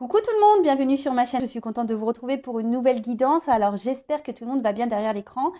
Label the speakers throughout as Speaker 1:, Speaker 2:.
Speaker 1: Coucou tout le monde, bienvenue sur ma chaîne. Je suis contente de vous retrouver pour une nouvelle guidance. Alors j'espère que tout le monde va bien derrière l'écran,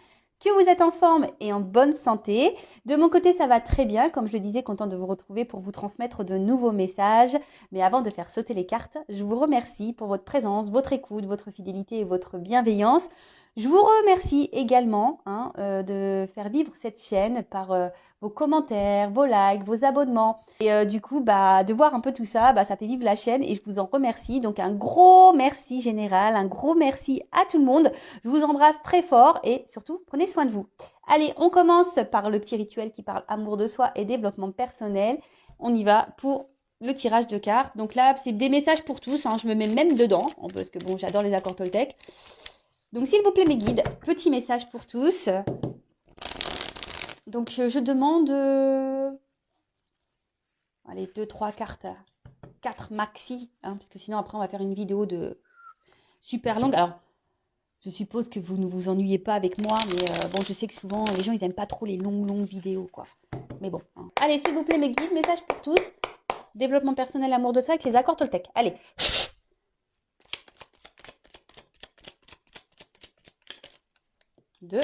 Speaker 1: que vous êtes en forme et en bonne santé. De mon côté, ça va très bien. Comme je le disais, contente de vous retrouver pour vous transmettre de nouveaux messages. Mais avant de faire sauter les cartes, je vous remercie pour votre présence, votre écoute, votre fidélité et votre bienveillance. Je vous remercie également de faire vivre cette chaîne par vos commentaires, vos likes, vos abonnements. Et du coup, de voir un peu tout ça, ça fait vivre la chaîne et je vous en remercie. Donc un gros merci général, un gros merci à tout le monde. Je vous embrasse très fort et surtout, prenez soin de vous. Allez, on commence par le petit rituel qui parle amour de soi et développement personnel. On y va pour le tirage de cartes. Donc là, c'est des messages pour tous. Je me mets même dedans parce que bon, j'adore les accords Toltec. Donc s'il vous plaît mes guides, petit message pour tous. Donc je demande... allez, 2, 3 cartes, 4 maxi, parce que sinon après on va faire une vidéo de super longue. Alors, je suppose que vous ne vous ennuyez pas avec moi, mais bon, je sais que souvent les gens ils aiment pas trop les longues vidéos, quoi. Mais bon. Allez, s'il vous plaît mes guides, message pour tous. Développement personnel, amour de soi avec les accords Toltec. Allez. 2,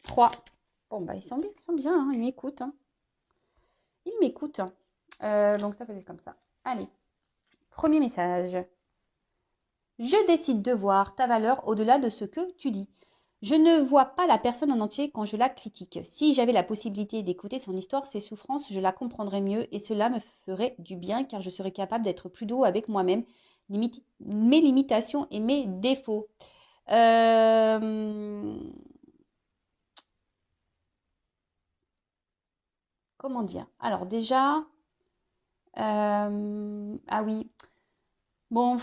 Speaker 1: 3. Bon, ils sont bien, ils m'écoutent. Ils m'écoutent. Donc ça faisait comme ça. Allez, premier message. Je décide de voir ta valeur au-delà de ce que tu dis. Je ne vois pas la personne en entier quand je la critique. Si j'avais la possibilité d'écouter son histoire, ses souffrances, je la comprendrais mieux et cela me ferait du bien car je serais capable d'être plus doux avec moi-même, mes limitations et mes défauts. Comment dire? Alors déjà, ah oui, bon,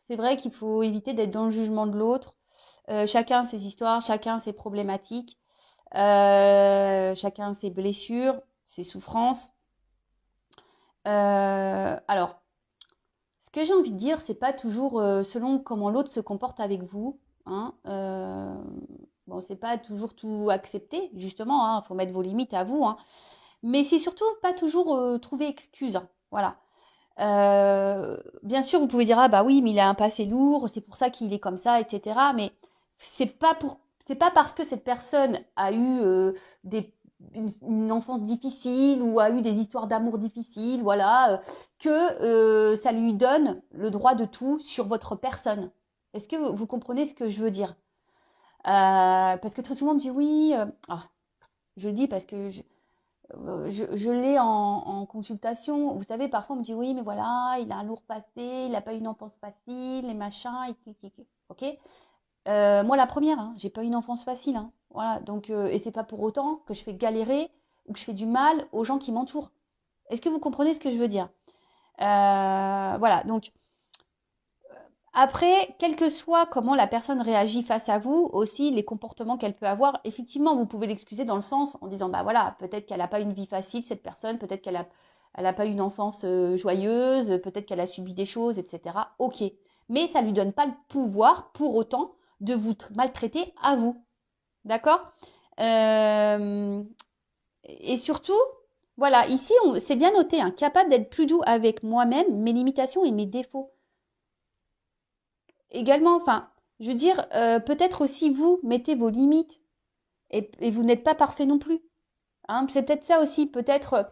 Speaker 1: c'est vrai qu'il faut éviter d'être dans le jugement de l'autre. Chacun ses histoires, chacun ses problématiques, chacun ses blessures, ses souffrances. Alors, ce que j'ai envie de dire, c'est pas toujours selon comment l'autre se comporte avec vous. Bon, c'est pas toujours tout accepter, justement. Faut mettre vos limites à vous. Mais c'est surtout pas toujours trouver excuse. Voilà. Bien sûr, vous pouvez dire ah bah oui, mais il a un passé lourd, c'est pour ça qu'il est comme ça, etc. Mais c'est pas pour, c'est pas parce que cette personne a eu des, une enfance difficile ou a eu des histoires d'amour difficiles, voilà, que ça lui donne le droit de tout sur votre personne. Est-ce que vous comprenez ce que je veux dire? Parce que très souvent on me dit oui. Je dis parce que je l'ai en consultation. Vous savez, parfois on me dit oui, mais voilà, il a un lourd passé, il n'a pas eu une enfance facile, les machins, ok. Moi, la première, j'ai pas eu une enfance facile, voilà. Donc, et c'est pas pour autant que je fais galérer ou que je fais du mal aux gens qui m'entourent. Est-ce que vous comprenez ce que je veux dire? Voilà. Donc, après, quel que soit comment la personne réagit face à vous, aussi les comportements qu'elle peut avoir, effectivement, vous pouvez l'excuser dans le sens en disant, bah voilà, peut-être qu'elle n'a pas une vie facile, cette personne, peut-être qu'elle a pas une enfance joyeuse, peut-être qu'elle a subi des choses, etc. Ok. Mais ça ne lui donne pas le pouvoir, pour autant, de vous maltraiter à vous. D'accord? Euh, Et surtout, voilà, ici, c'est bien noté, capable d'être plus doux avec moi-même, mes limitations et mes défauts également, enfin, je veux dire, peut-être aussi vous mettez vos limites et vous n'êtes pas parfait non plus. C'est peut-être ça aussi, peut-être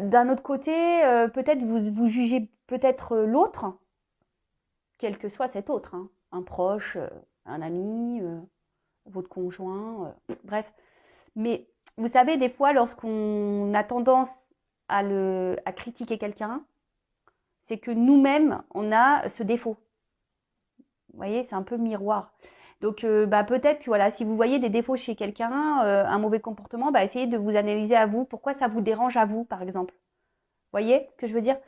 Speaker 1: d'un autre côté, peut-être vous jugez peut-être l'autre, quel que soit cet autre, un proche, un ami, votre conjoint, bref. Mais vous savez, des fois, lorsqu'on a tendance à critiquer quelqu'un, c'est que nous-mêmes, on a ce défaut. Vous voyez, c'est un peu miroir. Donc, peut-être que voilà, si vous voyez des défauts chez quelqu'un, un mauvais comportement, essayez de vous analyser à vous. Pourquoi ça vous dérange à vous, par exemple? Vous voyez ce que je veux dire?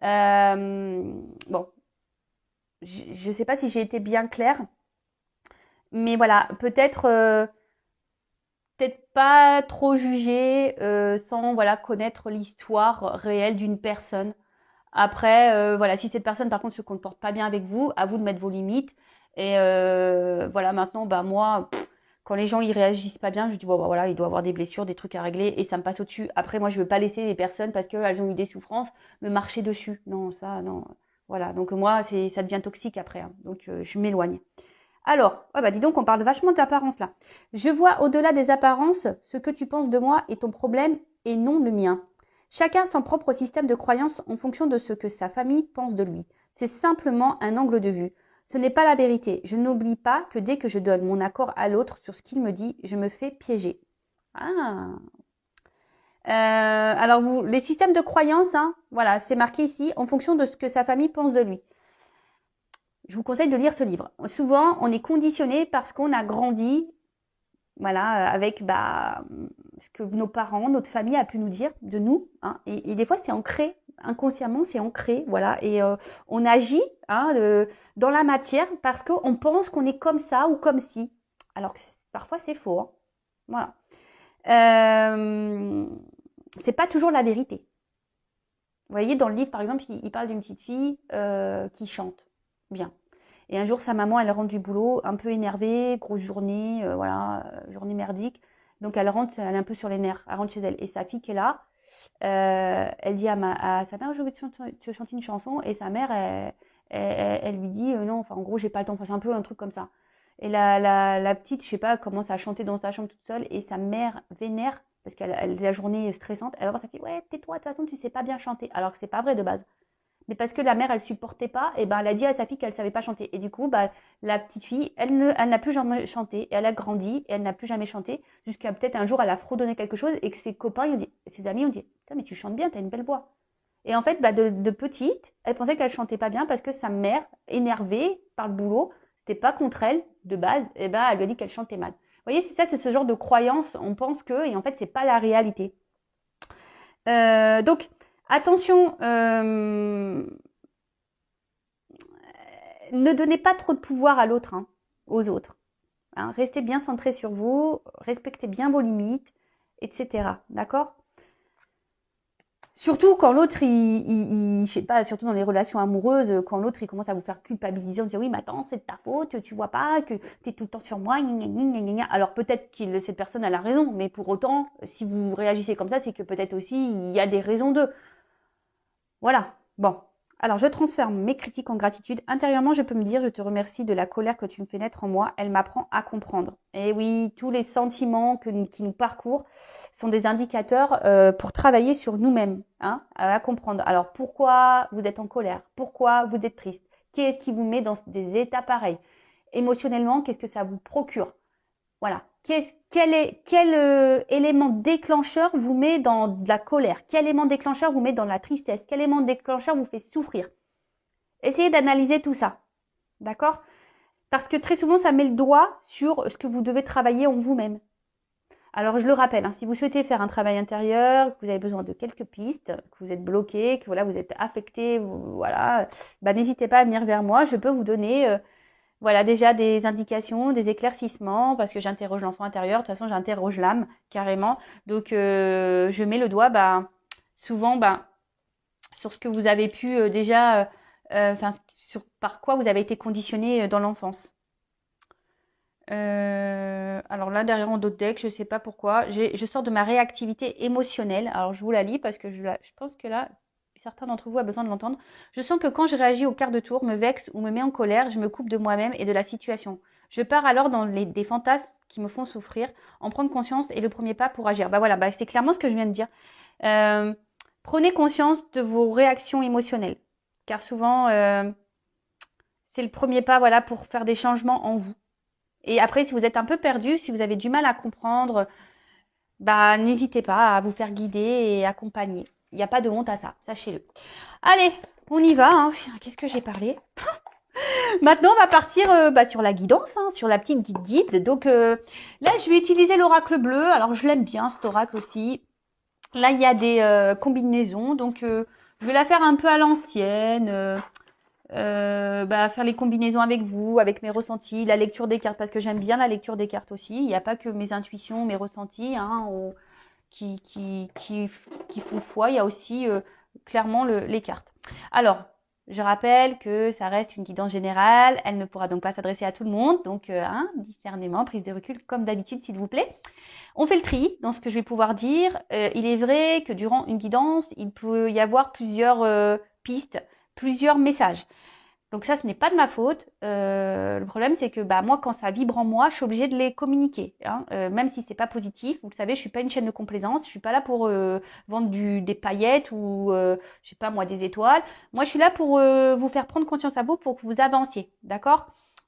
Speaker 1: Bon, je ne sais pas si j'ai été bien claire, mais voilà, peut-être pas trop juger sans voilà connaître l'histoire réelle d'une personne. Après, voilà, si cette personne par contre se comporte pas bien avec vous, à vous de mettre vos limites. Et voilà, maintenant, moi, Quand les gens ils réagissent pas bien, je dis bon bah, voilà, il doit avoir des blessures, des trucs à régler et ça me passe au-dessus. Après moi je veux pas laisser les personnes parce qu'elles ont eu des souffrances me marcher dessus. Non, ça non. Voilà, donc moi ça devient toxique après, hein. Donc je m'éloigne. Alors, oh bah dis donc on parle vachement d'apparence là. Je vois au-delà des apparences ce que tu penses de moi et ton problème et non le mien. Chacun son propre système de croyance en fonction de ce que sa famille pense de lui. C'est simplement un angle de vue. Ce n'est pas la vérité. Je n'oublie pas que dès que je donne mon accord à l'autre sur ce qu'il me dit, je me fais piéger. Ah. Alors, les systèmes de croyance, hein, voilà, c'est marqué ici, en fonction de ce que sa famille pense de lui. Je vous conseille de lire ce livre. Souvent, on est conditionné parce qu'on a grandi, voilà, avec ce que nos parents, notre famille a pu nous dire de nous, hein, et des fois, c'est ancré inconsciemment, c'est ancré, voilà, et on agit, hein, dans la matière parce qu'on pense qu'on est comme ça ou comme si, alors que parfois c'est faux, hein. Voilà. C'est pas toujours la vérité. Vous voyez, dans le livre, par exemple, il parle d'une petite fille qui chante bien. Et un jour, sa maman, elle rentre du boulot, un peu énervée, grosse journée, voilà, journée merdique. Donc elle rentre, elle est un peu sur les nerfs, elle rentre chez elle. Et sa fille qui est là, elle dit à sa mère, je veux te chanter une chanson. Et sa mère, elle lui dit, non, enfin en gros, j'ai pas le temps. Enfin, c'est un peu un truc comme ça. Et la petite, je sais pas, commence à chanter dans sa chambre toute seule. Et sa mère vénère, parce qu'elle la journée stressante, elle va voir sa fille, ouais, tais-toi, de toute façon, tu sais pas bien chanter. Alors que c'est pas vrai de base. Mais parce que la mère, elle supportait pas, et ben elle a dit à sa fille qu'elle savait pas chanter. Et du coup, la petite fille, elle n'a plus jamais chanté. Elle a grandi et elle n'a plus jamais chanté jusqu'à peut-être un jour, elle a fredonné quelque chose et que ses copains, ses amis ont dit, putain, mais tu chantes bien, t'as une belle voix. Et en fait, de petite, elle pensait qu'elle chantait pas bien parce que sa mère, énervée par le boulot, c'était pas contre elle de base, et ben elle lui a dit qu'elle chantait mal. Vous voyez, c'est ce genre de croyance. On pense que, et en fait, c'est pas la réalité. Donc, attention, ne donnez pas trop de pouvoir à l'autre, hein, aux autres. Hein. Restez bien centré sur vous, respectez bien vos limites, etc. D'accord? Surtout quand l'autre, je sais pas, surtout dans les relations amoureuses, quand l'autre il commence à vous faire culpabiliser, on dit oui, mais attends, c'est de ta faute, tu vois pas que tu es tout le temps sur moi, gna, gna, gna, gna. Alors peut-être que cette personne elle a raison, mais pour autant, si vous réagissez comme ça, c'est que peut-être aussi il y a des raisons d'eux. Voilà. Bon. Alors, je transforme mes critiques en gratitude. Intérieurement, je peux me dire, je te remercie de la colère que tu me fais naître en moi. Elle m'apprend à comprendre. Et oui, tous les sentiments qui nous parcourent sont des indicateurs pour travailler sur nous-mêmes, hein, à comprendre. Alors, pourquoi vous êtes en colère? Pourquoi vous êtes triste? Qu'est-ce qui vous met dans des états pareils? Émotionnellement, qu'est-ce que ça vous procure? Voilà. Quel élément déclencheur vous met dans de la colère? Quel élément déclencheur vous met dans la tristesse? Quel élément déclencheur vous fait souffrir? Essayez d'analyser tout ça. D'accord? Parce que très souvent, ça met le doigt sur ce que vous devez travailler en vous-même. Alors, je le rappelle, hein, si vous souhaitez faire un travail intérieur, que vous avez besoin de quelques pistes, que vous êtes bloqué, que voilà, vous êtes affecté, voilà, n'hésitez pas à venir vers moi. Je peux vous donner voilà, déjà des indications, des éclaircissements, parce que j'interroge l'enfant intérieur. De toute façon, j'interroge l'âme, carrément. Donc, je mets le doigt, souvent, sur ce que vous avez pu déjà, par quoi vous avez été conditionné dans l'enfance. Alors là, derrière mon dos de deck, je ne sais pas pourquoi. Je sors de ma réactivité émotionnelle. Alors, je vous la lis parce que je pense que là, certains d'entre vous ont besoin de l'entendre. Je sens que quand je réagis au quart de tour, me vexe ou me mets en colère, je me coupe de moi-même et de la situation. Je pars alors dans des fantasmes qui me font souffrir. En prendre conscience est le premier pas pour agir. Voilà, c'est clairement ce que je viens de dire. Prenez conscience de vos réactions émotionnelles. Car souvent, c'est le premier pas, voilà, pour faire des changements en vous. Et après, si vous êtes un peu perdu, si vous avez du mal à comprendre, n'hésitez pas à vous faire guider et accompagner. Il n'y a pas de honte à ça, sachez-le. Allez, on y va. Hein. Qu'est-ce que j'ai parlé? Maintenant, on va partir sur la guidance, hein, sur la petite guide. Donc là, je vais utiliser l'oracle bleu. Alors, je l'aime bien, cet oracle aussi. Là, il y a des combinaisons. Donc, je vais la faire un peu à l'ancienne. Faire les combinaisons avec vous, avec mes ressentis, la lecture des cartes, parce que j'aime bien la lecture des cartes aussi. Il n'y a pas que mes intuitions, mes ressentis qui font foi, il y a aussi clairement les cartes. Alors, Je rappelle que ça reste une guidance générale, elle ne pourra donc pas s'adresser à tout le monde, donc discernement, prise de recul comme d'habitude s'il vous plaît. On fait le tri dans ce que je vais pouvoir dire. Il est vrai que durant une guidance, il peut y avoir plusieurs pistes, plusieurs messages. Donc ça, ce n'est pas de ma faute. Le problème, c'est que moi, quand ça vibre en moi, je suis obligée de les communiquer. Même si c'est pas positif. Vous le savez, je suis pas une chaîne de complaisance. Je suis pas là pour vendre des paillettes ou, je sais pas moi, des étoiles. Moi, je suis là pour vous faire prendre conscience à vous pour que vous avanciez. D'accord?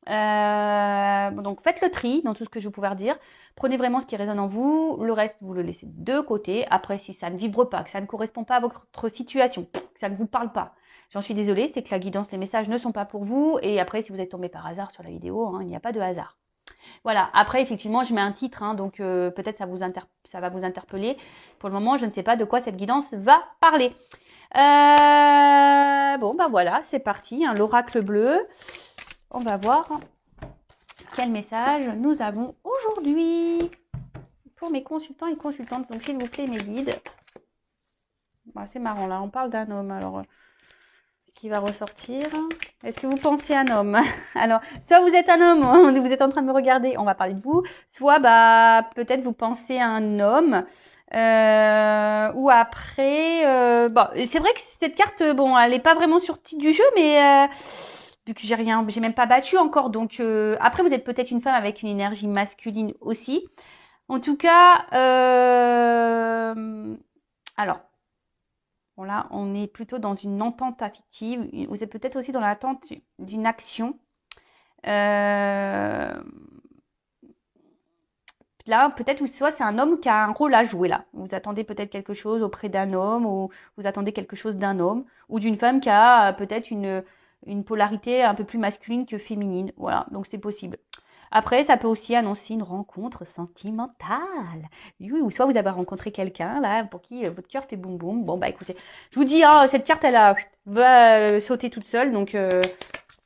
Speaker 1: Donc faites le tri dans tout ce que je vais pouvoir dire. Prenez vraiment ce qui résonne en vous. Le reste, vous le laissez de côté. Après, si ça ne vibre pas, que ça ne correspond pas à votre situation, que ça ne vous parle pas, j'en suis désolée, c'est que la guidance, les messages ne sont pas pour vous. Et après, si vous êtes tombé par hasard sur la vidéo, il n'y a pas de hasard. Voilà. Après, effectivement, je mets un titre, donc peut-être ça va vous interpeller. Pour le moment, je ne sais pas de quoi cette guidance va parler. Voilà, c'est parti. L'oracle bleu. On va voir quel message nous avons aujourd'hui pour mes consultants et consultantes. Donc, s'il vous plaît, mes guides. C'est marrant, là, on parle d'un homme. Alors, qui va ressortir. Est-ce que vous pensez un homme? Alors, soit vous êtes un homme, vous êtes en train de me regarder, on va parler de vous. Soit, peut-être vous pensez à un homme. Ou après, c'est vrai que cette carte, elle n'est pas vraiment sortie du jeu, mais vu que j'ai même pas battu encore. Donc, après, vous êtes peut-être une femme avec une énergie masculine aussi. En tout cas, alors. Bon, là, on est plutôt dans une entente affective. Vous êtes peut-être aussi dans l'attente d'une action. Là, peut-être, soit c'est un homme qui a un rôle à jouer là. Vous attendez peut-être quelque chose auprès d'un homme, ou vous attendez quelque chose d'un homme, ou d'une femme qui a peut-être une polarité un peu plus masculine que féminine. Voilà, donc c'est possible. Après, ça peut aussi annoncer une rencontre sentimentale. Oui, ou soit vous avez rencontré quelqu'un là pour qui votre cœur fait boum boum. Bon écoutez, je vous dis, cette carte va sauter toute seule. Donc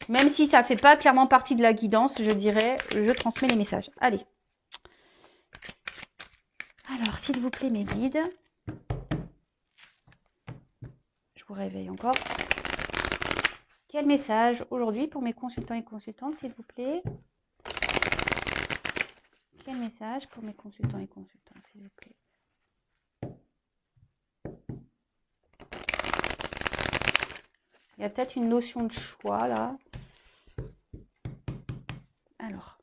Speaker 1: même si ça fait pas clairement partie de la guidance, je dirais, je transmets les messages. Allez. Alors, s'il vous plaît, mes guides. Je vous réveille encore. Quel message aujourd'hui pour mes consultants et consultantes, s'il vous plaît? Quel message pour mes consultants et consultantes, s'il vous plaît? Il y a peut-être une notion de choix là. Alors.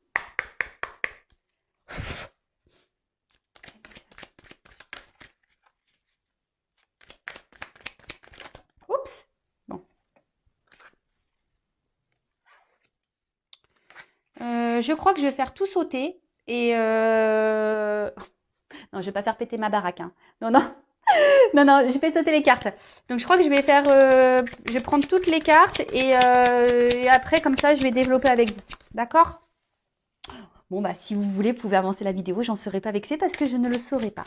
Speaker 1: Oups. Bon. Je crois que je vais faire tout sauter et non, je vais pas faire péter ma baraque. Non, non. Non, je vais sauter les cartes. Donc je crois que je vais faire, je vais prendre toutes les cartes et après comme ça je vais développer avec vous. D'accord? Bon si vous voulez, vous pouvez avancer la vidéo. J'en serai pas vexée parce que je ne le saurais pas.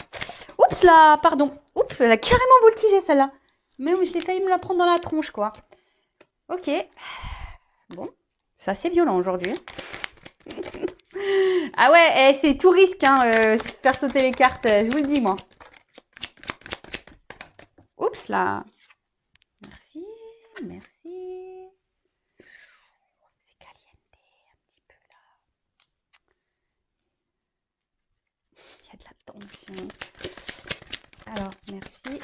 Speaker 1: Oups là, pardon. Oups, elle a carrément voltigé celle-là. Même je l'ai failli me la prendre dans la tronche quoi. Ok. Bon, c'est assez violent aujourd'hui. Ah ouais, c'est tout risque faire sauter les cartes. Je vous le dis moi. Oups là. Merci, merci. C'est caliente un petit peu là. Il y a de la tension. Alors, merci.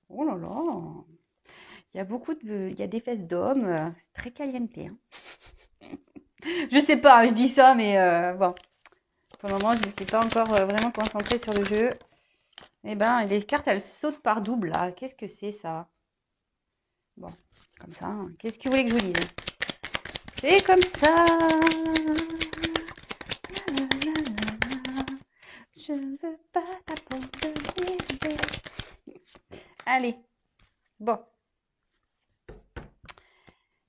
Speaker 1: Oh là là. Il y a il y a des fesses d'hommes. Très caliente. Je sais pas, je dis ça, mais bon. Pour le moment, je ne suis pas encore vraiment concentrée sur le jeu. Eh ben, les cartes, elles sautent par double, là. Qu'est-ce que c'est, ça? Bon, comme ça. Qu'est-ce que vous voulez que je vous dise? C'est comme ça. Je ne veux pas t'abandonner. Allez. Bon.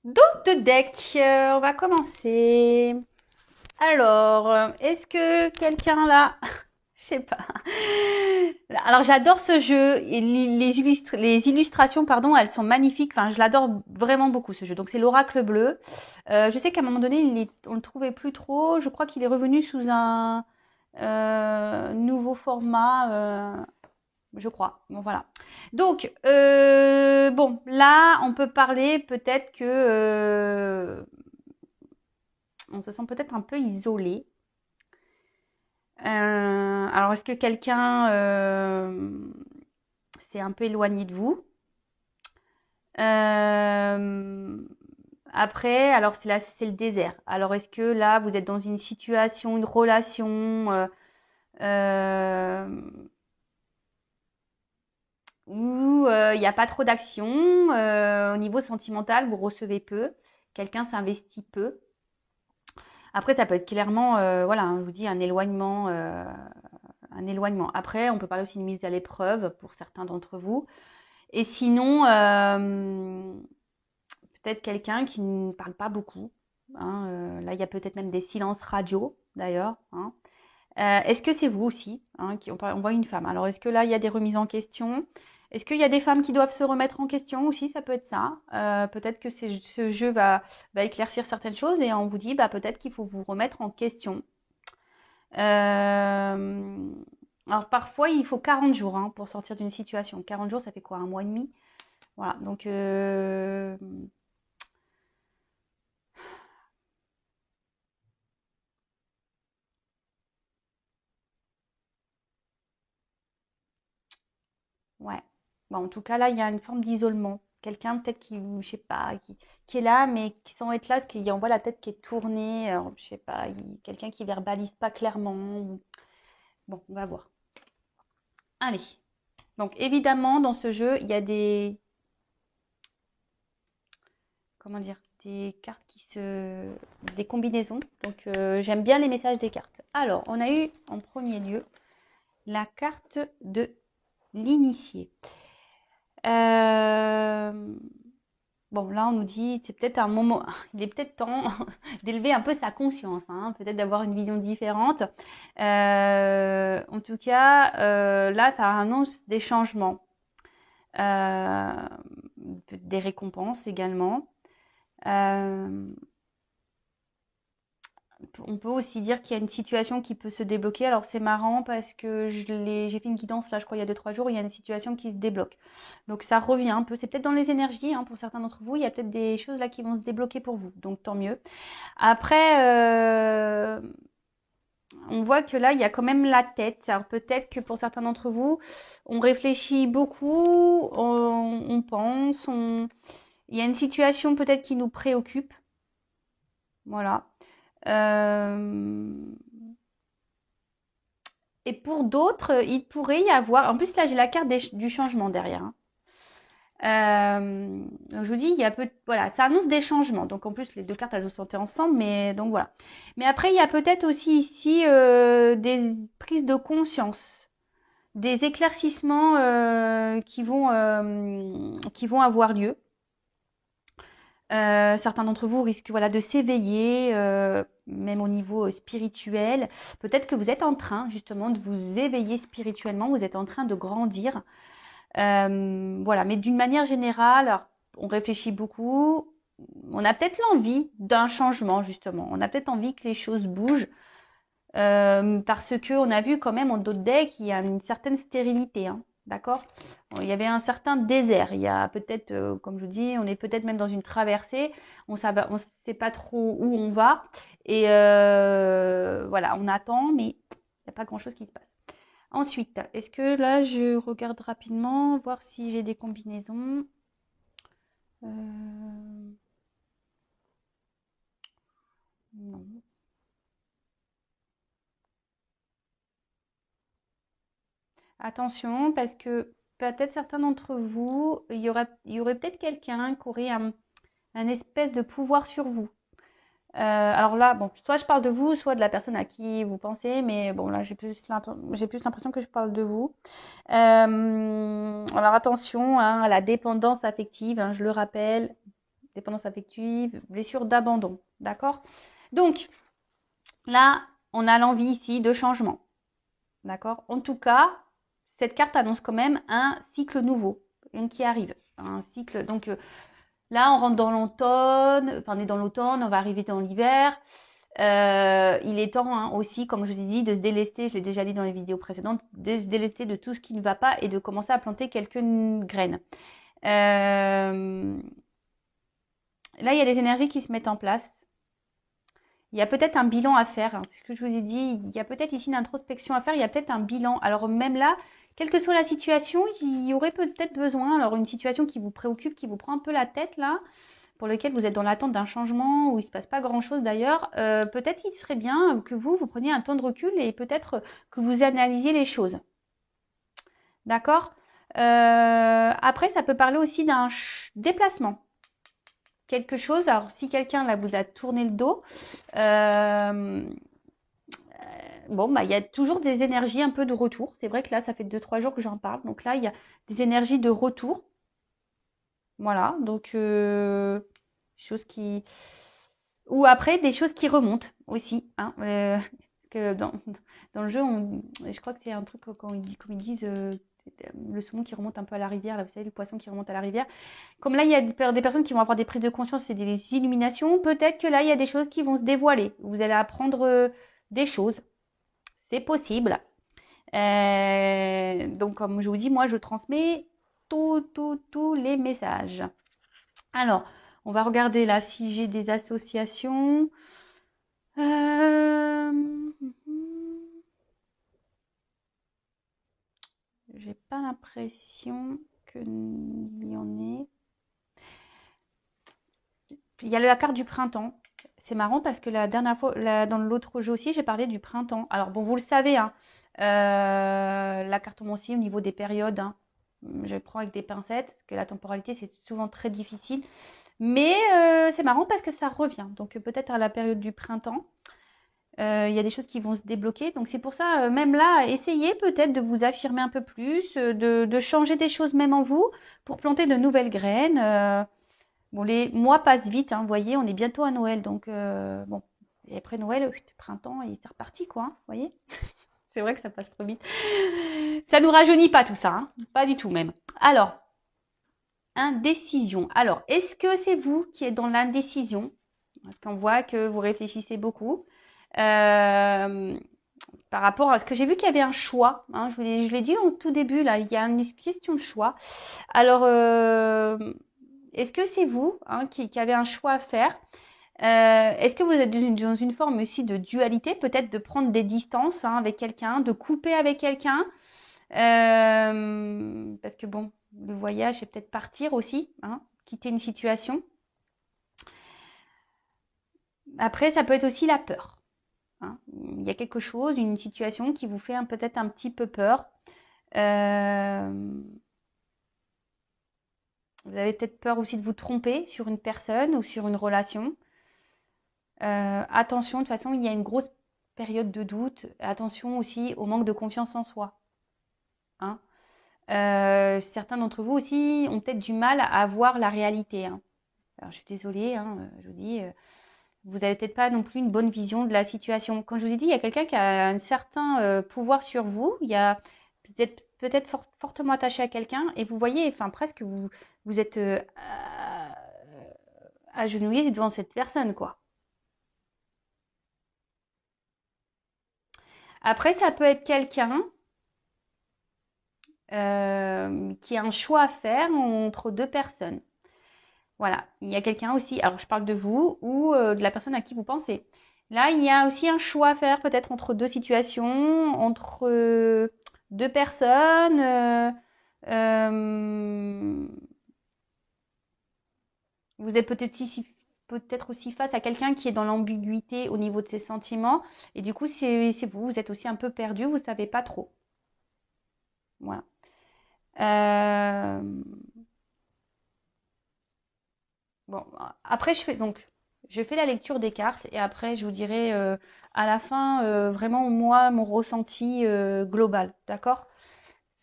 Speaker 1: Donc, de deck, on va commencer. Alors, est-ce que quelqu'un là... Je sais pas. Alors, j'adore ce jeu. Et les illustrations, pardon, elles sont magnifiques. Enfin, je l'adore vraiment beaucoup, ce jeu. Donc, c'est l'oracle bleu. Je sais qu'à un moment donné, on ne le trouvait plus trop. Je crois qu'il est revenu sous un Nouveau format, je crois. Bon, voilà. Donc, bon, là, on peut parler peut-être que on se sent peut-être un peu isolé. Alors, est-ce que quelqu'un s'est un peu éloigné de vous? Euh, Après, alors c'est là, c'est le désert. Alors, est-ce que là, vous êtes dans une situation, une relation euh, où il n'y a pas trop d'action au niveau sentimental, vous recevez peu, quelqu'un s'investit peu. Après, ça peut être clairement, voilà, hein, je vous dis, un éloignement, un éloignement. Après, on peut parler aussi d'une mise à l'épreuve pour certains d'entre vous. Et sinon, peut-être quelqu'un qui ne parle pas beaucoup. Hein, là, il y a peut-être même des silences radio, d'ailleurs. Hein. Est-ce que c'est vous aussi hein, on voit une femme. Alors, est-ce que là, il y a des remises en question? Est-ce qu'il y a des femmes qui doivent se remettre en question aussi? Ça peut être ça. Peut-être que ce jeu va éclaircir certaines choses et on vous dit bah, peut-être qu'il faut vous remettre en question. Euh, alors, parfois, il faut 40 jours hein, pour sortir d'une situation. 40 jours, ça fait quoi? Un mois et demi? Voilà. Donc, ouais. Bon, en tout cas, là, il y a une forme d'isolement. Quelqu'un peut-être qui, je sais pas, qui est là, mais qui sans être là, parce qu'on voit la tête qui est tournée. Alors, je sais pas, quelqu'un qui verbalise pas clairement. Bon, on va voir. Allez. Donc, évidemment, dans ce jeu, il y a comment dire, des cartes des combinaisons. Donc, j'aime bien les messages des cartes. Alors, on a eu en premier lieu la carte de l'initié. Euh, Bon, là, on nous dit, c'est peut-être un moment, il est peut-être temps d'élever un peu sa conscience, hein, peut-être d'avoir une vision différente. En tout cas, là, ça annonce des changements, euh, des récompenses également. Euh, on peut aussi dire qu'il y a une situation qui peut se débloquer. Alors c'est marrant parce que j'ai fait une guidance là, je crois, il y a 2-3 jours, il y a une situation qui se débloque. Donc ça revient un peu. C'est peut-être dans les énergies hein, pour certains d'entre vous. Il y a peut-être des choses là qui vont se débloquer pour vous. Donc tant mieux. Après, on voit que là, il y a quand même la tête. Alors peut-être que pour certains d'entre vous, on réfléchit beaucoup, on pense, il y a une situation peut-être qui nous préoccupe. Voilà. Euh, Et pour d'autres, il pourrait y avoir. En plus, là, j'ai la carte du changement derrière. Hein. Je vous dis, il y a peu. Voilà, ça annonce des changements. Donc, en plus, les deux cartes, elles se sont ensemble. Mais donc, voilà. Mais après, il y a peut-être aussi ici des prises de conscience, des éclaircissements qui vont avoir lieu. Certains d'entre vous risquent voilà, de s'éveiller, même au niveau spirituel. Peut-être que vous êtes en train justement de vous éveiller spirituellement, vous êtes en train de grandir. Voilà, mais d'une manière générale, alors, on réfléchit beaucoup. On a peut-être l'envie d'un changement justement. On a peut-être envie que les choses bougent. Parce que on a vu quand même en d'autres decks, il y a une certaine stérilité, hein, d'accord? Il y avait un certain désert. Il y a peut-être, comme je vous dis, on est peut-être même dans une traversée. On ne sait pas trop où on va. Et voilà, on attend, mais il n'y a pas grand-chose qui se passe. Ensuite, est-ce que là, je regarde rapidement, voir si j'ai des combinaisons. Non. Attention, parce que peut-être certains d'entre vous, il y aurait peut-être quelqu'un qui aurait un espèce de pouvoir sur vous. Alors là, bon, soit je parle de vous, soit de la personne à qui vous pensez, mais bon, là, j'ai plus l'impression que je parle de vous. Alors attention hein, à la dépendance affective, hein, je le rappelle, dépendance affective, blessure d'abandon, d'accord? Donc, là, on a l'envie ici de changement. D'accord? En tout cas, cette carte annonce quand même un cycle nouveau, une qui arrive. Un cycle. Donc là, on rentre dans l'automne, enfin, on est dans l'automne, on va arriver dans l'hiver. Il est temps hein, aussi, comme je vous ai dit, de se délester, je l'ai déjà dit dans les vidéos précédentes, de se délester de tout ce qui ne va pas et de commencer à planter quelques graines. Là, il y a des énergies qui se mettent en place. Il y a peut-être un bilan à faire. Hein. C'est ce que je vous ai dit. Il y a peut-être ici une introspection à faire. Il y a peut-être un bilan. Alors même là, quelle que soit la situation, il y aurait peut-être besoin. Alors une situation qui vous préoccupe, qui vous prend un peu la tête là, pour lequel vous êtes dans l'attente d'un changement où il ne se passe pas grand-chose d'ailleurs, peut-être il serait bien que vous preniez un temps de recul et peut-être que vous analysiez les choses. D'accord. Après, ça peut parler aussi d'un déplacement. Quelque chose, alors si quelqu'un là vous a tourné le dos, bon, bah, il y a toujours des énergies un peu de retour. C'est vrai que là, ça fait 2-3 jours que j'en parle. Donc là, il y a des énergies de retour. Voilà, donc choses qui... Ou après, des choses qui remontent aussi. Hein, que dans le jeu, je crois que c'est un truc comme ils disent le saumon qui remonte un peu à la rivière. Là, vous savez, le poisson qui remonte à la rivière. Comme là, il y a des personnes qui vont avoir des prises de conscience et des illuminations. Peut-être que là, il y a des choses qui vont se dévoiler. Vous allez apprendre des choses. C'est possible. Donc, comme je vous dis, moi, je transmets tous les messages. Alors, on va regarder là si j'ai des associations. J'ai pas l'impression qu'il y en ait. Il y a la carte du printemps. C'est marrant parce que la dernière fois, dans l'autre jeu aussi, j'ai parlé du printemps. Alors bon, vous le savez, hein, la carte aussi au niveau des périodes, hein, je prends avec des pincettes parce que la temporalité c'est souvent très difficile. Mais c'est marrant parce que ça revient. Donc peut-être à la période du printemps, il y a des choses qui vont se débloquer. Donc c'est pour ça, même là, essayez peut-être de vous affirmer un peu plus, de changer des choses même en vous pour planter de nouvelles graines. Bon, les mois passent vite, hein, vous voyez, on est bientôt à Noël, donc bon. Et après Noël, printemps, et c'est reparti, quoi, hein, vous voyez. C'est vrai que ça passe trop vite. Ça nous rajeunit pas tout ça, hein, pas du tout même. Alors, indécision. Alors, est-ce que c'est vous qui êtes dans l'indécision? Parce qu'on voit que vous réfléchissez beaucoup. Par rapport à ce que j'ai vu qu'il y avait un choix, hein, je l'ai dit au tout début, là, il y a une question de choix. Alors, est-ce que c'est vous hein, qui avez un choix à faire? Est-ce que vous êtes dans une forme aussi de dualité, peut-être de prendre des distances hein, avec quelqu'un, de couper avec quelqu'un? Parce que bon, le voyage, c'est peut-être partir aussi, hein, quitter une situation. Après, ça peut être aussi la peur. Hein. Il y a quelque chose, une situation qui vous fait peut-être un petit peu peur. Vous avez peut-être peur aussi de vous tromper sur une personne ou sur une relation. Attention, de toute façon, il y a une grosse période de doute. Attention aussi au manque de confiance en soi. Hein. Certains d'entre vous aussi ont peut-être du mal à voir la réalité. Hein. Alors, je suis désolée, hein, je vous dis, vous n'avez peut-être pas non plus une bonne vision de la situation. Comme je vous ai dit, il y a quelqu'un qui a un certain pouvoir sur vous. Vous êtes peut-être fortement attaché à quelqu'un et vous voyez, enfin presque vous êtes agenouillé devant cette personne, quoi. Après, ça peut être quelqu'un qui a un choix à faire entre deux personnes. Voilà, il y a quelqu'un aussi, alors je parle de vous ou de la personne à qui vous pensez. Là, il y a aussi un choix à faire peut-être entre deux situations, entre deux personnes. Euh, vous êtes peut-être aussi face à quelqu'un qui est dans l'ambiguïté au niveau de ses sentiments. Et du coup, c'est vous, vous êtes aussi un peu perdu, vous ne savez pas trop. Voilà. Euh, Bon, après, je fais la lecture des cartes et après, je vous dirai à la fin vraiment moi mon ressenti global, d'accord?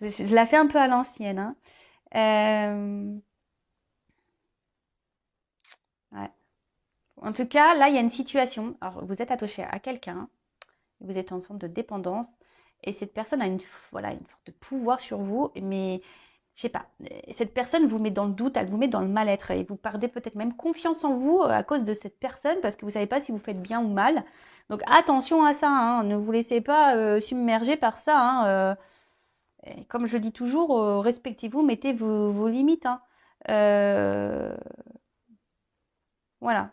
Speaker 1: Je la fais un peu à l'ancienne, hein. Euh, ouais. En tout cas, là, il y a une situation. Alors, vous êtes attaché à quelqu'un, vous êtes en forme de dépendance et cette personne a voilà, une forme de pouvoir sur vous, mais je sais pas, cette personne vous met dans le doute, elle vous met dans le mal-être et vous perdez peut-être même confiance en vous à cause de cette personne parce que vous savez pas si vous faites bien ou mal. Donc attention à ça, hein, ne vous laissez pas submerger par ça. Hein, et comme je dis toujours, respectez-vous, mettez vos limites. Hein. Euh, voilà.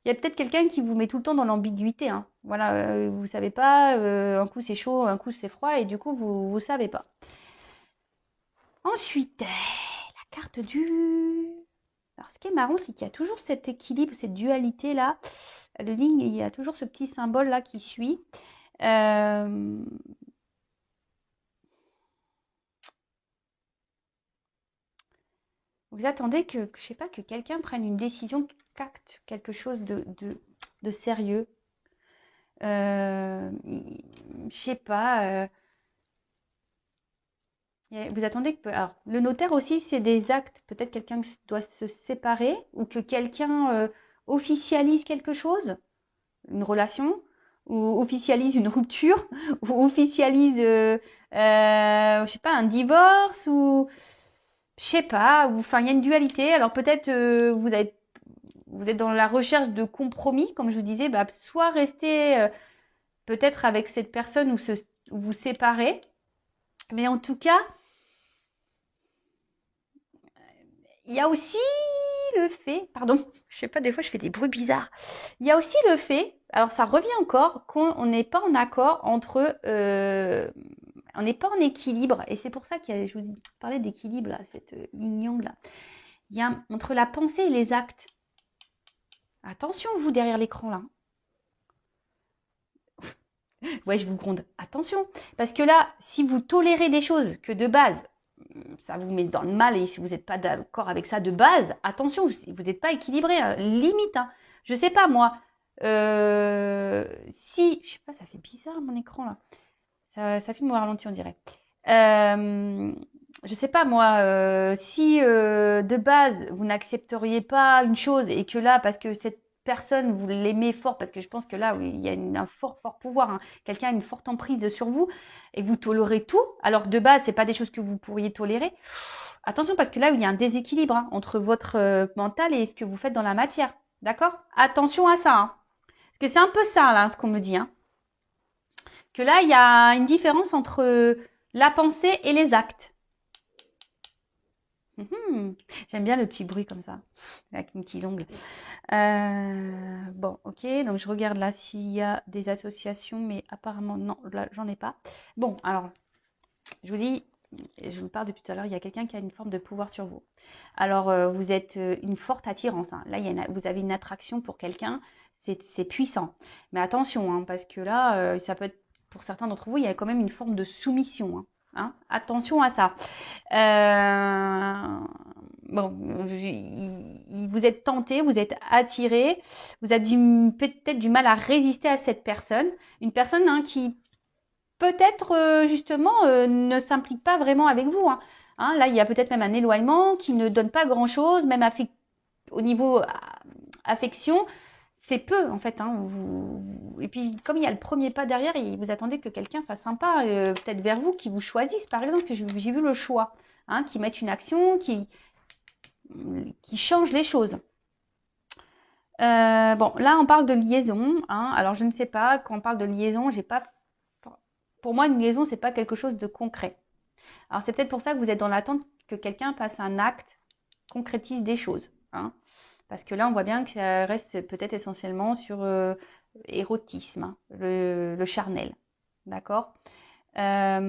Speaker 1: Il y a peut-être quelqu'un qui vous met tout le temps dans l'ambiguïté. Hein. Voilà, vous savez pas, un coup c'est chaud, un coup c'est froid et du coup vous savez pas. Ensuite, la carte du... Alors, ce qui est marrant, c'est qu'il y a toujours cet équilibre, cette dualité-là. Le ligne, il y a toujours ce petit symbole-là qui suit. Euh, Vous attendez que, je sais pas, que quelqu'un prenne une décision, qu'acte quelque chose de sérieux. Je sais pas. Vous attendez que... Alors, le notaire aussi, c'est des actes. Peut-être quelqu'un doit se séparer ou que quelqu'un officialise quelque chose. Une relation ou officialise une rupture ou officialise je sais pas un divorce ou je sais pas ou enfin il y a une dualité alors peut-être vous êtes dans la recherche de compromis comme je vous disais bah, soit rester peut-être avec cette personne ou vous séparer mais en tout cas il y a aussi le fait, pardon, je sais pas, des fois je fais des bruits bizarres. Il y a aussi le fait, alors ça revient encore, qu'on n'est pas en accord entre, on n'est pas en équilibre, et c'est pour ça que je vous parlais d'équilibre là, cette yin yang là. Il y a entre la pensée et les actes. Attention vous derrière l'écran là. Ouais, je vous gronde. Attention, parce que là, si vous tolérez des choses que de base ça vous met dans le mal et si vous n'êtes pas d'accord avec ça de base, attention, vous n'êtes pas équilibré, hein, limite. Hein. Je sais pas moi, si, je sais pas, ça fait bizarre mon écran là, ça filme au ralenti on dirait. Je sais pas moi, si de base vous n'accepteriez pas une chose et que là, parce que cette personne vous l'aimez fort, parce que je pense que là, oui, il y a un fort pouvoir, hein, quelqu'un a une forte emprise sur vous et que vous tolérez tout, alors que de base c'est pas des choses que vous pourriez tolérer. Attention parce que là il y a un déséquilibre hein, entre votre mental et ce que vous faites dans la matière, d'accord? Attention à ça, hein. Parce que c'est un peu ça là, ce qu'on me dit, hein. Que là il y a une différence entre la pensée et les actes. J'aime bien le petit bruit comme ça, avec mes petits ongles. Bon, ok, donc je regarde là s'il y a des associations, mais apparemment non, là j'en ai pas. Bon, alors, je vous dis, je vous parle depuis tout à l'heure, il y a quelqu'un qui a une forme de pouvoir sur vous. Alors, vous êtes une forte attirance. Hein. Là, vous avez une attraction pour quelqu'un, c'est puissant. Mais attention, hein, parce que là, ça peut être, pour certains d'entre vous, il y a quand même une forme de soumission. Hein. Hein. Attention à ça. Bon, vous êtes tenté, vous êtes attiré, vous avez peut-être du mal à résister à cette personne. Une personne hein, qui peut-être justement ne s'implique pas vraiment avec vous. Hein. Hein, là, il y a peut-être même un éloignement qui ne donne pas grand-chose, même au niveau affection, c'est peu en fait. Hein, et puis comme il y a le premier pas derrière, vous attendez que quelqu'un fasse un pas peut-être vers vous, qui vous choisisse par exemple, parce que j'ai vu le choix, hein, qui mette une action, qui change les choses. Bon, là on parle de liaison. Hein, alors je ne sais pas, quand on parle de liaison, j'ai pas. Pour moi, une liaison, c'est pas quelque chose de concret. Alors c'est peut-être pour ça que vous êtes dans l'attente que quelqu'un passe un acte, concrétise des choses. Hein. Parce que là, on voit bien que ça reste peut-être essentiellement sur érotisme, hein, le charnel. D'accord. Mais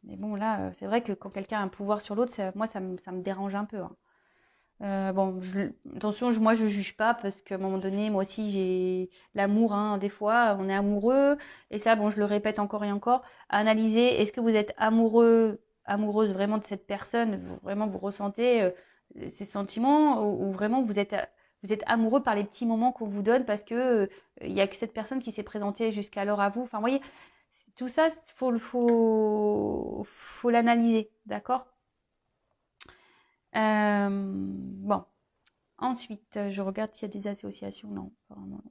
Speaker 1: bon, là, c'est vrai que quand quelqu'un a un pouvoir sur l'autre, moi, ça me dérange un peu. Hein. Bon, attention, moi je juge pas parce qu'à un moment donné, moi aussi j'ai l'amour. Hein, des fois, on est amoureux et ça, bon, je le répète encore et encore. Analyser, est-ce que vous êtes amoureuse vraiment de cette personne, vraiment vous ressentez ces sentiments ou vraiment vous êtes amoureux par les petits moments qu'on vous donne parce que il y a que cette personne qui s'est présentée jusqu'alors à vous. Enfin, vous voyez, tout ça, faut l'analyser, d'accord? Bon. Ensuite, je regarde s'il y a des associations. Non, apparemment, non.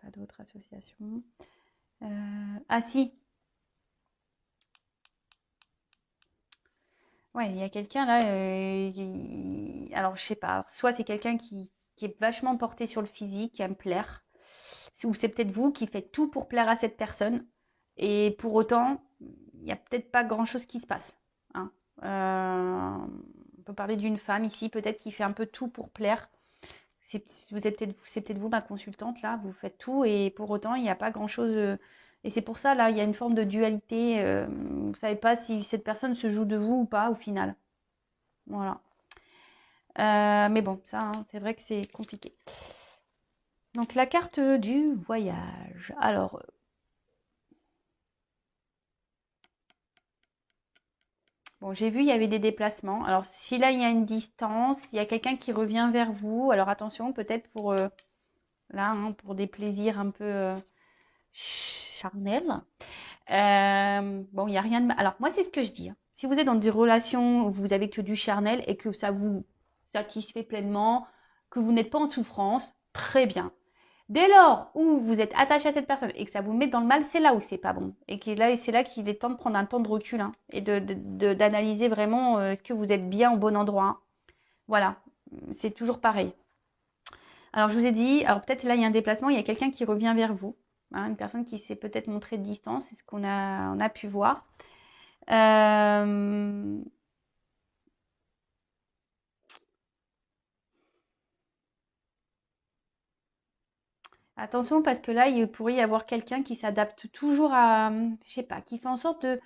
Speaker 1: Pas d'autres associations. Ah si, Ouais, il y a quelqu'un là, alors je sais pas, alors, soit c'est quelqu'un qui est vachement porté sur le physique, qui aime plaire, ou c'est peut-être vous qui faites tout pour plaire à cette personne, et pour autant, il n'y a peut-être pas grand-chose qui se passe, hein. On peut parler d'une femme ici, peut-être qui fait un peu tout pour plaire. C'est peut-être vous, ma consultante, là, vous faites tout, et pour autant, il n'y a pas grand-chose. Et c'est pour ça, là, il y a une forme de dualité. Vous ne savez pas si cette personne se joue de vous ou pas, au final. Voilà. Mais bon, ça, hein, c'est vrai que c'est compliqué. Donc, la carte du voyage. Alors, bon, j'ai vu, il y avait des déplacements. Alors, si là, il y a une distance, il y a quelqu'un qui revient vers vous. Alors, attention, peut-être pour, là, hein, pour des plaisirs un peu charnels. Bon, il n'y a rien de mal. Alors, moi, c'est ce que je dis, hein. Si vous êtes dans des relations où vous avez que du charnel et que ça vous satisfait pleinement, que vous n'êtes pas en souffrance, très bien. Dès lors où vous êtes attaché à cette personne et que ça vous met dans le mal, c'est là où c'est pas bon. Et c'est là qu'il est temps de prendre un temps de recul, hein, et d'analyser vraiment est-ce que vous êtes bien au bon endroit, hein. Voilà, c'est toujours pareil. Alors, je vous ai dit, alors peut-être là, il y a un déplacement, il y a quelqu'un qui revient vers vous, hein, une personne qui s'est peut-être montrée de distance, c'est ce on a pu voir. Euh, Attention parce que là, il pourrait y avoir quelqu'un qui s'adapte toujours à, je sais pas, qui fait en sorte de,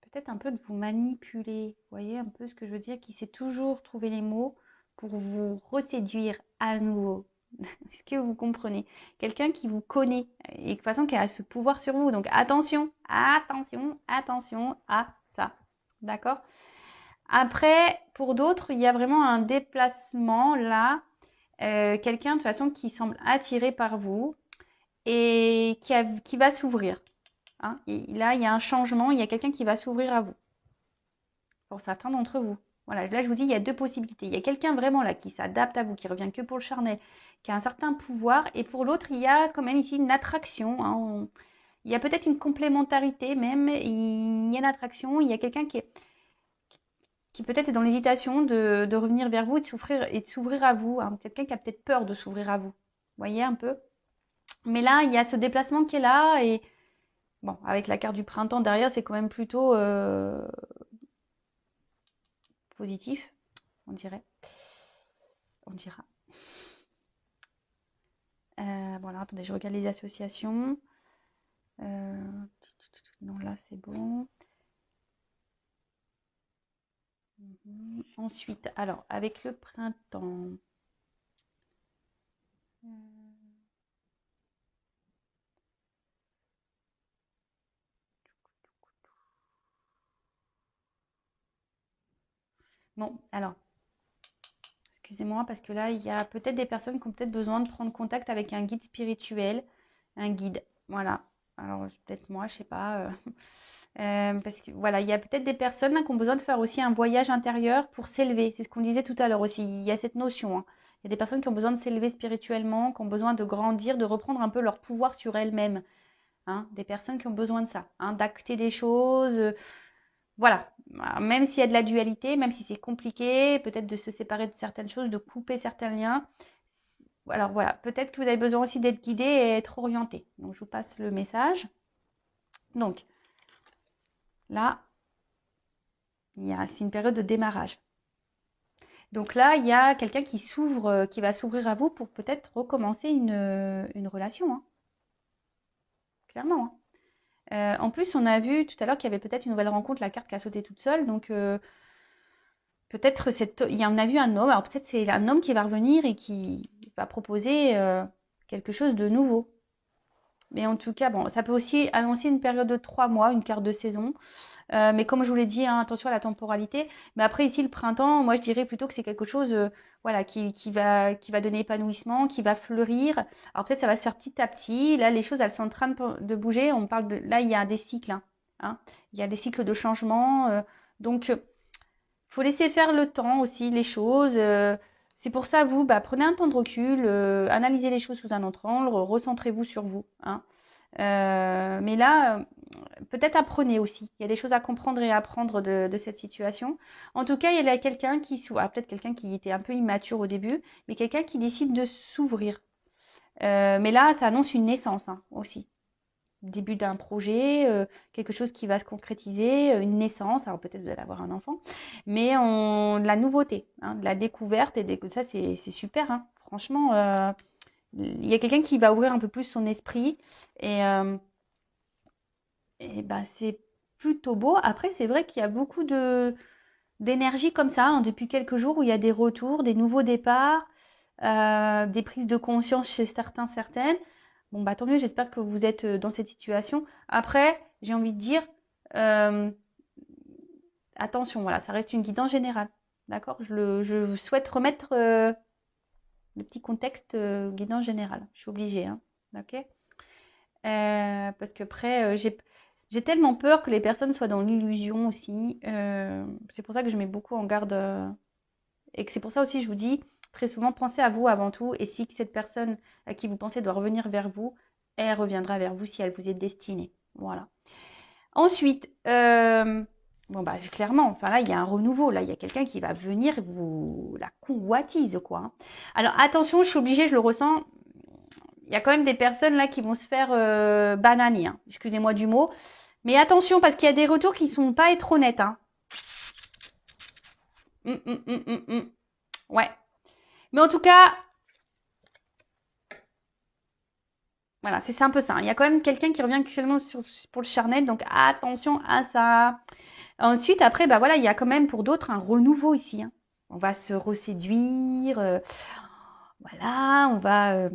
Speaker 1: peut-être un peu de vous manipuler. Vous voyez un peu ce que je veux dire, qui sait toujours trouver les mots pour vous reséduire à nouveau. Est-ce que vous comprenez? Quelqu'un qui vous connaît et de toute façon qui a ce pouvoir sur vous. Donc attention, attention, attention à ça. D'accord? Après, pour d'autres, il y a vraiment un déplacement là. Quelqu'un de toute façon qui semble attiré par vous et qui va s'ouvrir, hein. Et là, il y a un changement, il y a quelqu'un qui va s'ouvrir à vous, pour certains d'entre vous. Voilà, là je vous dis, il y a deux possibilités. Il y a quelqu'un vraiment là qui s'adapte à vous, qui revient que pour le charnel, qui a un certain pouvoir, et pour l'autre, il y a quand même ici une attraction, hein. Il y a peut-être une complémentarité même, il y a une attraction, il y a quelqu'un qui peut-être est dans l'hésitation de revenir vers vous et de s'ouvrir à vous, hein. Quelqu'un qui a peut-être peur de s'ouvrir à vous. Vous voyez un peu? Mais là, il y a ce déplacement qui est là, et bon, avec la carte du printemps derrière, c'est quand même plutôt positif, on dirait. On dira. Voilà, attendez, je regarde les associations. Euh, non, là, c'est bon. Ensuite, alors, avec le printemps. Bon, alors, excusez-moi, parce que là, il y a peut-être des personnes qui ont peut-être besoin de prendre contact avec un guide spirituel, un guide. Voilà. Alors, peut-être moi, je sais pas. Parce que voilà, il y a peut-être des personnes là, qui ont besoin de faire aussi un voyage intérieur pour s'élever. C'est ce qu'on disait tout à l'heure aussi. Il y a cette notion, hein. Il y a des personnes qui ont besoin de s'élever spirituellement, qui ont besoin de grandir, de reprendre un peu leur pouvoir sur elles-mêmes, hein. Des personnes qui ont besoin de ça, hein, d'acter des choses. Voilà. Même s'il y a de la dualité, même si c'est compliqué, peut-être de se séparer de certaines choses, de couper certains liens. Alors voilà, peut-être que vous avez besoin aussi d'être guidé et être orienté. Donc je vous passe le message. Donc là, c'est une période de démarrage. Donc là, il y a quelqu'un qui s'ouvre, qui va s'ouvrir à vous pour peut-être recommencer une relation, hein, clairement, hein. En plus, on a vu tout à l'heure qu'il y avait peut-être une nouvelle rencontre, la carte qui a sauté toute seule. Donc peut-être il y en a vu un homme. Alors peut-être c'est un homme qui va revenir et qui va proposer quelque chose de nouveau. Mais en tout cas, bon, ça peut aussi annoncer une période de 3 mois, une carte de saison. Mais comme je vous l'ai dit, hein, attention à la temporalité. Mais après, ici, le printemps, moi, je dirais plutôt que c'est quelque chose voilà, qui va donner épanouissement, qui va fleurir. Alors peut-être ça va se faire petit à petit. Là, les choses, elles sont en train de bouger. On parle là, il y a des cycles, hein, hein. Il y a des cycles de changement. Donc, faut laisser faire le temps aussi, les choses. C'est pour ça, vous, bah, prenez un temps de recul, analysez les choses sous un autre angle, recentrez-vous sur vous, hein. Mais là, peut-être apprenez aussi. Il y a des choses à comprendre et à apprendre de cette situation. En tout cas, il y a quelqu'un peut-être quelqu'un qui était un peu immature au début, mais quelqu'un qui décide de s'ouvrir. Mais là, ça annonce une naissance hein, aussi. Début d'un projet, quelque chose qui va se concrétiser, une naissance. Alors peut-être vous allez avoir un enfant, mais de la nouveauté, hein, de la découverte et ça, c'est super. Hein. Franchement, il y a quelqu'un qui va ouvrir un peu plus son esprit et ben, c'est plutôt beau. Après, c'est vrai qu'il y a beaucoup d'énergie comme ça hein, depuis quelques jours où il y a des retours, des nouveaux départs, des prises de conscience chez certains, certaines. Bon, bah tant mieux, j'espère que vous êtes dans cette situation. Après, j'ai envie de dire, euh, attention, voilà, ça reste une guidance générale. D'accord? Je souhaite remettre le petit contexte guidance générale. Je suis obligée, hein. Ok? Parce que après, j'ai tellement peur que les personnes soient dans l'illusion aussi. C'est pour ça que je mets beaucoup en garde. Et que c'est pour ça aussi, je vous dis, très souvent, pensez à vous avant tout. Et si cette personne à qui vous pensez doit revenir vers vous, elle reviendra vers vous si elle vous est destinée. Voilà. Ensuite, bon bah clairement, enfin là, il y a un renouveau. Là, il y a quelqu'un qui va venir vous la convoitise, quoi. Hein. Alors attention, je suis obligée, je le ressens. Il y a quand même des personnes là qui vont se faire bananer. Hein. Excusez-moi du mot. Mais attention, parce qu'il y a des retours qui sont pas être honnêtes. Hein. Ouais. Mais en tout cas, voilà, c'est un peu ça. Il y a quand même quelqu'un qui revient actuellement pour le charnel, donc attention à ça. Ensuite, après, bah voilà, il y a quand même pour d'autres un renouveau ici. Hein. On va se reséduire. Voilà, on va.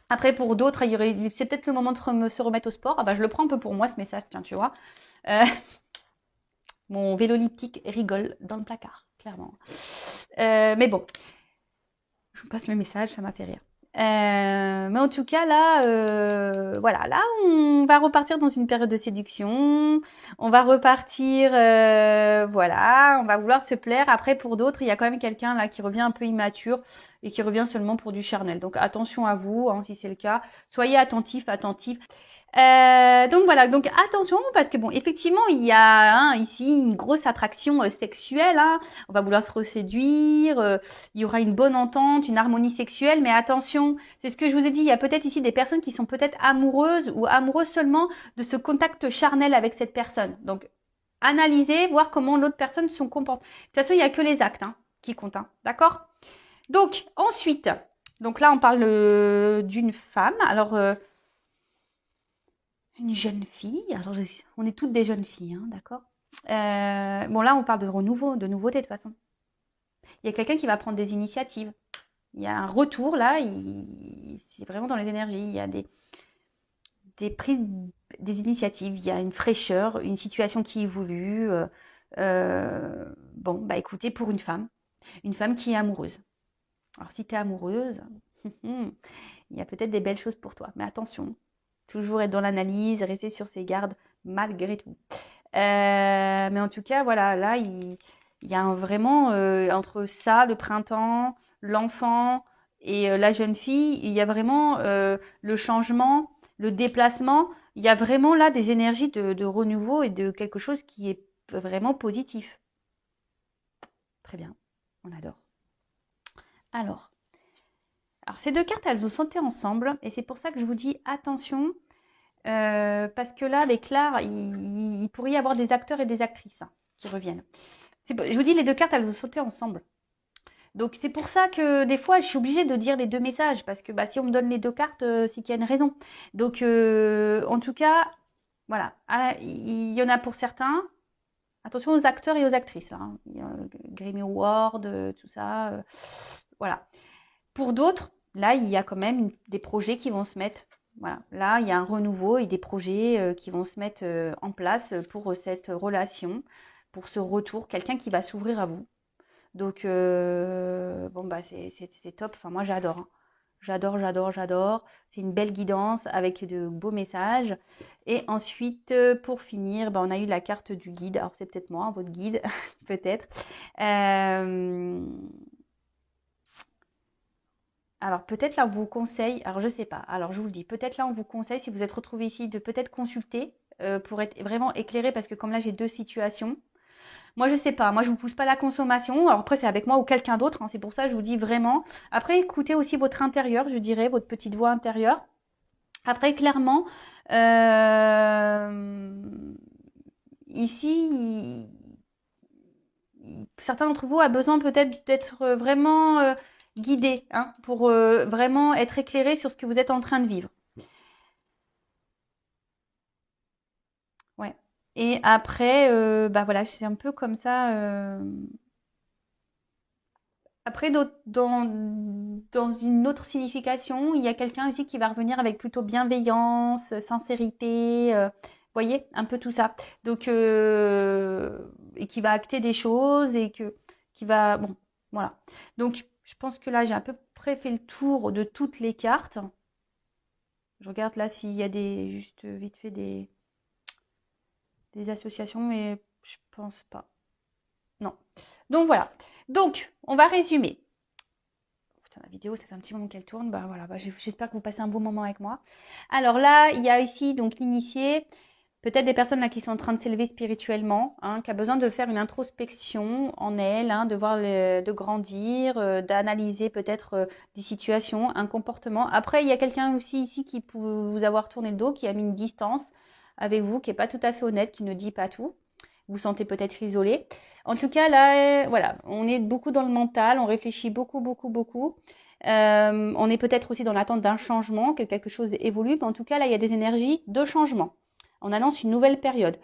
Speaker 1: Après, pour d'autres, c'est peut-être le moment de se remettre au sport. Ah bah, je le prends un peu pour moi ce message, tiens, tu vois. Euh, mon vélo elliptique rigole dans le placard, clairement. Mais bon, je vous passe le message, ça m'a fait rire. Mais en tout cas, là, voilà, là, on va repartir dans une période de séduction. On va repartir, voilà, on va vouloir se plaire. Après, pour d'autres, il y a quand même quelqu'un là qui revient un peu immature et qui revient seulement pour du charnel. Donc, attention à vous, hein, si c'est le cas. Soyez attentifs, attentifs. Donc voilà, donc attention parce que bon, effectivement, il y a hein, ici une grosse attraction sexuelle. Hein. On va vouloir se reséduire. Il y aura une bonne entente, une harmonie sexuelle, mais attention, c'est ce que je vous ai dit. Il y a peut-être ici des personnes qui sont peut-être amoureuses ou amoureuses seulement de ce contact charnel avec cette personne. Donc analysez, voir comment l'autre personne se comporte. De toute façon, il n'y a que les actes hein, qui comptent, hein, d'accord? Donc ensuite, donc là on parle d'une femme. Alors une jeune fille. Alors, on est toutes des jeunes filles, hein, d'accord bon, là, on parle de renouveau, de nouveauté de toute façon. Il y a quelqu'un qui va prendre des initiatives. Il y a un retour là, c'est vraiment dans les énergies. Il y a des prises, des initiatives. Il y a une fraîcheur, une situation qui est voulue. Bon, bah écoutez, pour une femme qui est amoureuse. Alors, si tu es amoureuse, il y a peut-être des belles choses pour toi. Mais attention, toujours être dans l'analyse, rester sur ses gardes malgré tout. Mais en tout cas, voilà, là, il y a vraiment entre ça, le printemps, l'enfant et la jeune fille, il y a vraiment le changement, le déplacement. Il y a vraiment là des énergies de renouveau et de quelque chose qui est vraiment positif. Très bien, on adore. Alors, ces deux cartes, elles ont sauté ensemble et c'est pour ça que je vous dis attention. Parce que là, avec l'art, il pourrait y avoir des acteurs et des actrices hein, qui reviennent. Je vous dis, les deux cartes, elles ont sauté ensemble. Donc, c'est pour ça que des fois, je suis obligée de dire les deux messages. Parce que bah, si on me donne les deux cartes, c'est qu'il y a une raison. Donc, en tout cas, voilà. Ah, il y en a pour certains. Attention aux acteurs et aux actrices. Hein. Grammy Award, tout ça. Voilà. Pour d'autres, là, il y a quand même des projets qui vont se mettre. Voilà. Là, il y a un renouveau et des projets qui vont se mettre en place pour cette relation, pour ce retour, quelqu'un qui va s'ouvrir à vous. Donc, bon, bah, c'est top. Enfin, moi, j'adore. Hein. J'adore, j'adore, j'adore. C'est une belle guidance avec de beaux messages. Et ensuite, pour finir, bah, on a eu la carte du guide. Alors, c'est peut-être moi, votre guide, peut-être. Alors peut-être là on vous conseille, alors je sais pas, alors je vous le dis, peut-être là on vous conseille si vous êtes retrouvé ici de peut-être consulter pour être vraiment éclairé parce que comme là j'ai deux situations. Moi je sais pas, moi je vous pousse pas la consommation. Alors après c'est avec moi ou quelqu'un d'autre, hein, c'est pour ça que je vous dis vraiment. Après écoutez aussi votre intérieur, je dirais votre petite voix intérieure. Après clairement ici certains d'entre vous a besoin peut-être d'être vraiment guidé hein, pour vraiment être éclairé sur ce que vous êtes en train de vivre. Ouais. Et après, bah voilà, c'est un peu comme ça. Après, dans une autre signification, il y a quelqu'un aussi qui va revenir avec plutôt bienveillance, sincérité, voyez, un peu tout ça. Donc, et qui va acter des choses et qui va, bon, voilà. Donc, je pense que là, j'ai à peu près fait le tour de toutes les cartes. Je regarde là s'il y a juste vite fait des associations, mais je pense pas. Non. Donc voilà. Donc, on va résumer. Putain, la vidéo, ça fait un petit moment qu'elle tourne. Bah voilà, bah, j'espère que vous passez un bon moment avec moi. Alors là, il y a ici donc l'initié, peut-être des personnes là qui sont en train de s'élever spirituellement, hein, qui a besoin de faire une introspection en elle, hein, de voir, de grandir, d'analyser peut-être des situations, un comportement. Après, il y a quelqu'un aussi ici qui peut vous avoir tourné le dos, qui a mis une distance avec vous, qui est pas tout à fait honnête, qui ne dit pas tout. Vous sentez peut-être isolé. En tout cas, là, voilà, on est beaucoup dans le mental, on réfléchit beaucoup, beaucoup, beaucoup. On est peut-être aussi dans l'attente d'un changement, que quelque chose évolue. Mais en tout cas, là, il y a des énergies de changement. On annonce une nouvelle période.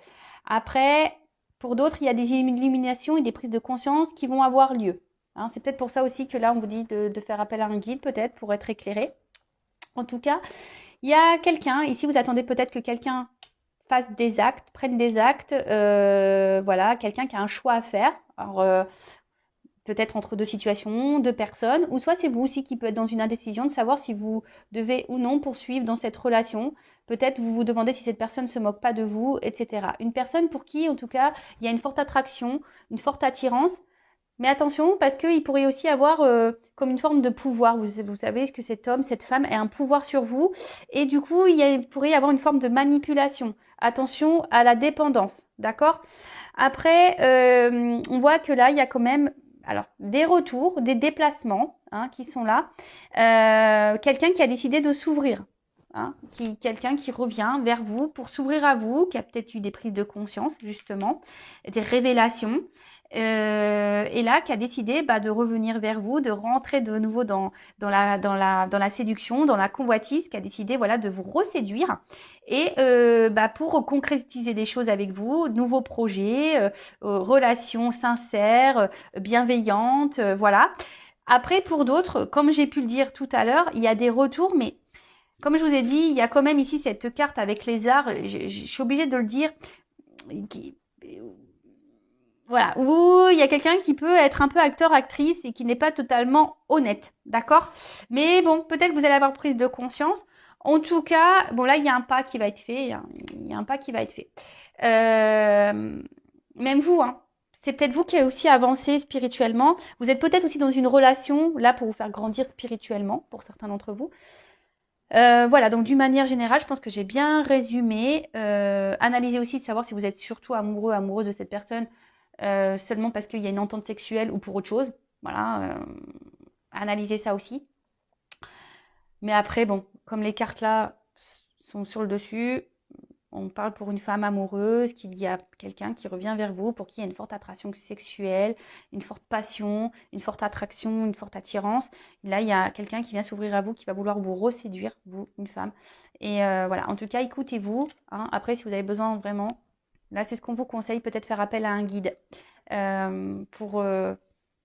Speaker 1: Après, pour d'autres, il y a des illuminations et des prises de conscience qui vont avoir lieu. Hein, c'est peut-être pour ça aussi que là, on vous dit de faire appel à un guide, peut-être, pour être éclairé. En tout cas, il y a quelqu'un, ici, vous attendez peut-être que quelqu'un fasse des actes, prenne des actes, voilà, quelqu'un qui a un choix à faire. Alors, peut-être entre deux situations, deux personnes, ou soit c'est vous aussi qui peut être dans une indécision de savoir si vous devez ou non poursuivre dans cette relation. Peut-être vous vous demandez si cette personne ne se moque pas de vous, etc. Une personne pour qui, en tout cas, il y a une forte attraction, une forte attirance. Mais attention, parce qu'il pourrait aussi avoir comme une forme de pouvoir. Vous savez que cet homme, cette femme, a un pouvoir sur vous. Et du coup, il pourrait y avoir une forme de manipulation. Attention à la dépendance. D'accord? Après, on voit que là, il y a quand même alors, des retours, des déplacements hein, qui sont là. Quelqu'un qui a décidé de s'ouvrir. Hein, quelqu'un qui revient vers vous pour s'ouvrir à vous, qui a peut-être eu des prises de conscience, justement, des révélations. Et là, qui a décidé bah, de revenir vers vous, de rentrer de nouveau dans la séduction, dans la convoitise, qui a décidé voilà, de vous reséduire et bah, pour concrétiser des choses avec vous, nouveaux projets, relations sincères, bienveillantes, voilà. Après, pour d'autres, comme j'ai pu le dire tout à l'heure, il y a des retours, mais comme je vous ai dit, il y a quand même ici cette carte avec les arts, je suis obligée de le dire, qui, voilà, où il y a quelqu'un qui peut être un peu acteur, actrice et qui n'est pas totalement honnête, d'accord? Mais bon, peut-être que vous allez avoir prise de conscience. En tout cas, bon là, il y a un pas qui va être fait, hein. Il y a un pas qui va être fait. Euh, Même vous, hein. C'est peut-être vous qui avez aussi avancé spirituellement. Vous êtes peut-être aussi dans une relation, là, pour vous faire grandir spirituellement, pour certains d'entre vous. Voilà, donc d'une manière générale, je pense que j'ai bien résumé. Analysez aussi de savoir si vous êtes surtout amoureux, amoureuse de cette personne seulement parce qu'il y a une entente sexuelle ou pour autre chose. Voilà, analysez ça aussi. Mais après, bon, comme les cartes là sont sur le dessus, on parle pour une femme amoureuse, qu'il y a quelqu'un qui revient vers vous, pour qui il y a une forte attraction sexuelle, une forte passion, une forte attraction, une forte attirance. Là, il y a quelqu'un qui vient s'ouvrir à vous, qui va vouloir vous reséduire, vous, une femme. Et voilà, en tout cas, écoutez-vous. Hein. Après, si vous avez besoin vraiment, là, c'est ce qu'on vous conseille, peut-être faire appel à un guide pour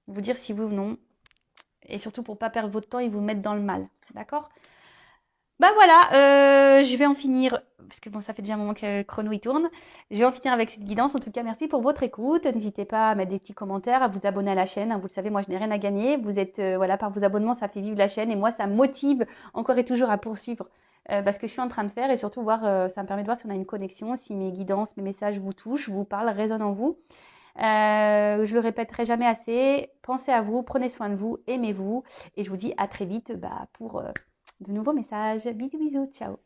Speaker 1: vous dire si oui ou non. Et surtout pour ne pas perdre votre temps et vous mettre dans le mal. D'accord? Bah voilà, je vais en finir, parce que bon, ça fait déjà un moment que le chrono il tourne. Je vais en finir avec cette guidance. En tout cas, merci pour votre écoute. N'hésitez pas à mettre des petits commentaires, à vous abonner à la chaîne. Hein, vous le savez, moi, je n'ai rien à gagner. Vous êtes, voilà, par vos abonnements, ça fait vivre la chaîne et moi, ça me motive encore et toujours à poursuivre ce que je suis en train de faire et surtout voir, ça me permet de voir si on a une connexion, si mes guidances, mes messages vous touchent, vous parlent, résonnent en vous. Je le répéterai jamais assez. Pensez à vous, prenez soin de vous, aimez-vous. Et je vous dis à très vite pour de nouveaux messages. Bisous, bisous, ciao.